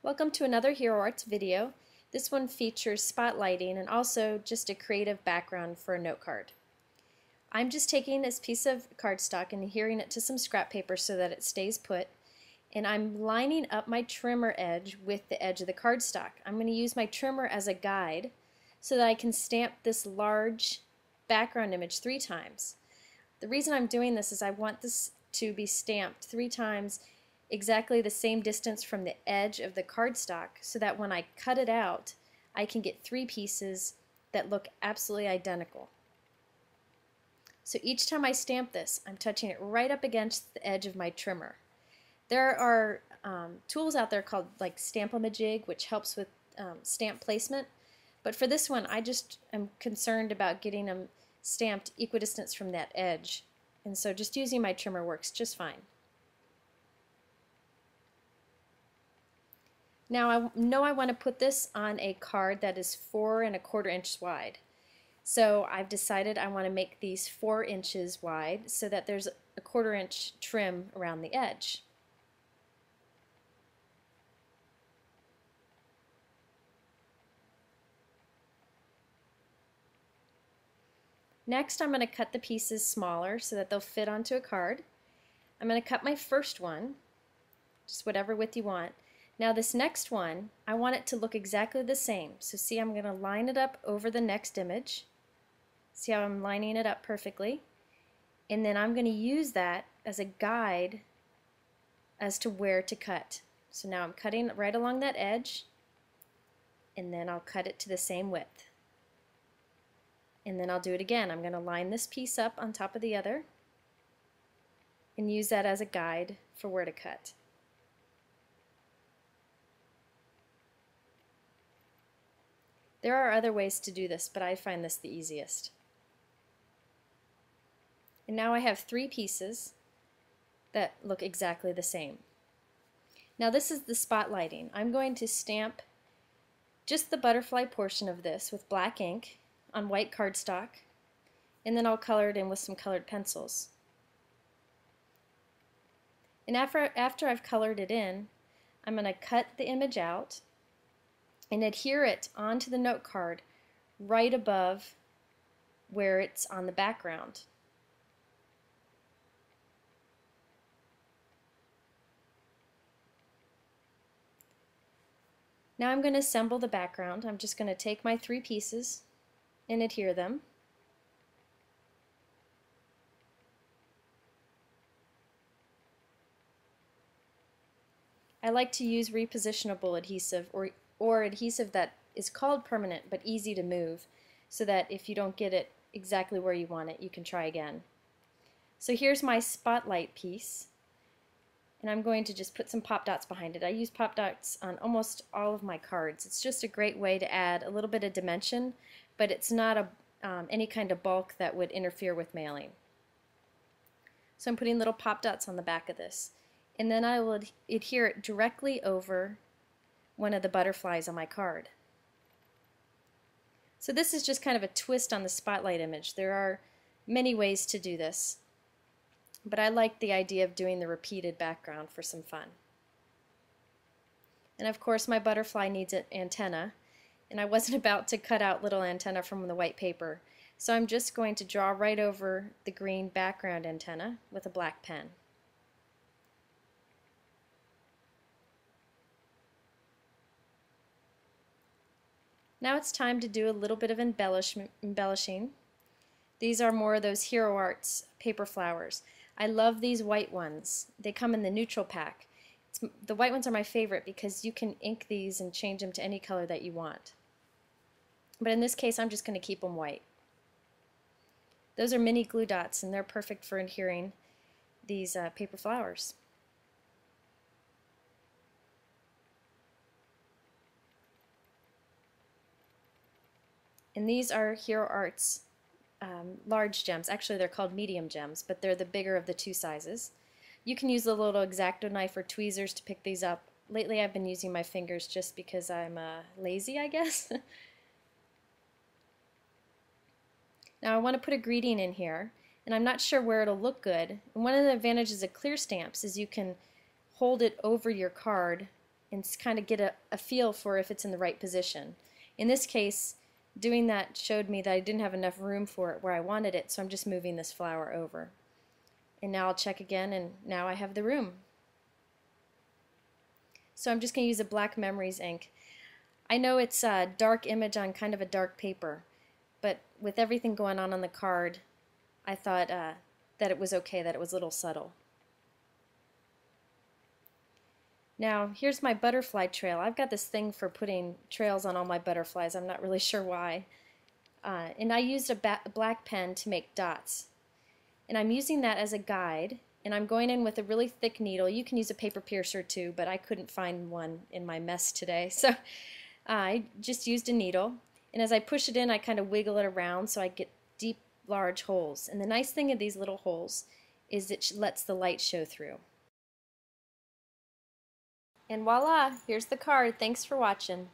Welcome to another Hero Arts video. This one features spotlighting and also just a creative background for a note card. I'm just taking this piece of cardstock and adhering it to some scrap paper so that it stays put, and I'm lining up my trimmer edge with the edge of the cardstock. I'm going to use my trimmer as a guide so that I can stamp this large background image 3 times. The reason I'm doing this is I want this to be stamped 3 times exactly the same distance from the edge of the cardstock so that when I cut it out I can get 3 pieces that look absolutely identical. So each time I stamp this, I'm touching it right up against the edge of my trimmer. There are tools out there called like Stamp-O-Majig, which helps with stamp placement, but for this one I just am concerned about getting them stamped equidistant from that edge, and so just using my trimmer works just fine. Now I know I want to put this on a card that is 4 1/4 inches wide. So I've decided I want to make these 4 inches wide so that there's a 1/4 inch trim around the edge. Next I'm going to cut the pieces smaller so that they'll fit onto a card. I'm going to cut my first one, just whatever width you want. Now this next one, I want it to look exactly the same. So see, I'm going to line it up over the next image. See how I'm lining it up perfectly? And then I'm going to use that as a guide as to where to cut. So now I'm cutting right along that edge, and then I'll cut it to the same width. And then I'll do it again. I'm going to line this piece up on top of the other and use that as a guide for where to cut. There are other ways to do this, but I find this the easiest. And now I have 3 pieces that look exactly the same. Now this is the spotlighting. I'm going to stamp just the butterfly portion of this with black ink on white cardstock, and then I'll color it in with some colored pencils. And after I've colored it in, I'm going to cut the image out and adhere it onto the note card right above where it's on the background. Now I'm going to assemble the background. I'm just going to take my 3 pieces and adhere them. I like to use repositionable adhesive or adhesive that is called permanent but easy to move, so that if you don't get it exactly where you want it, you can try again. So here's my spotlight piece, and I'm going to just put some pop dots behind it. I use pop dots on almost all of my cards. It's just a great way to add a little bit of dimension, but it's not any kind of bulk that would interfere with mailing. So I'm putting little pop dots on the back of this, and then I will adhere it directly over one of the butterflies on my card. So this is just kind of a twist on the spotlight image. There are many ways to do this, but I like the idea of doing the repeated background for some fun. And of course my butterfly needs an antenna, and I wasn't about to cut out little antenna from the white paper, so I'm just going to draw right over the green background antenna with a black pen. Now it's time to do a little bit of embellishing. These are more of those Hero Arts paper flowers. I love these white ones. They come in the neutral pack. The white ones are my favorite because you can ink these and change them to any color that you want. But in this case I'm just going to keep them white. Those are mini glue dots, and they're perfect for adhering these paper flowers. And these are Hero Arts large gems. Actually they're called medium gems, but they're the bigger of the 2 sizes. You can use a little X-Acto knife or tweezers to pick these up. Lately I've been using my fingers just because I'm lazy, I guess. Now I want to put a greeting in here, and I'm not sure where it'll look good. And one of the advantages of clear stamps is you can hold it over your card and kind of get a feel for if it's in the right position. In this case, doing that showed me that I didn't have enough room for it where I wanted it, so I'm just moving this flower over. And now I'll check again, and now I have the room. So I'm just going to use a Black Memories ink. I know it's a dark image on kind of a dark paper, but with everything going on the card, I thought that it was okay, that it was a little subtle. Now here's my butterfly trail. I've got this thing for putting trails on all my butterflies. I'm not really sure why. And I used a black pen to make dots. And I'm using that as a guide, and I'm going in with a really thick needle. You can use a paper piercer too, but I couldn't find one in my mess today. So I just used a needle, and as I push it in, I kind of wiggle it around so I get deep, large holes. And the nice thing of these little holes is it lets the light show through. And voila, here's the card. Thanks for watching.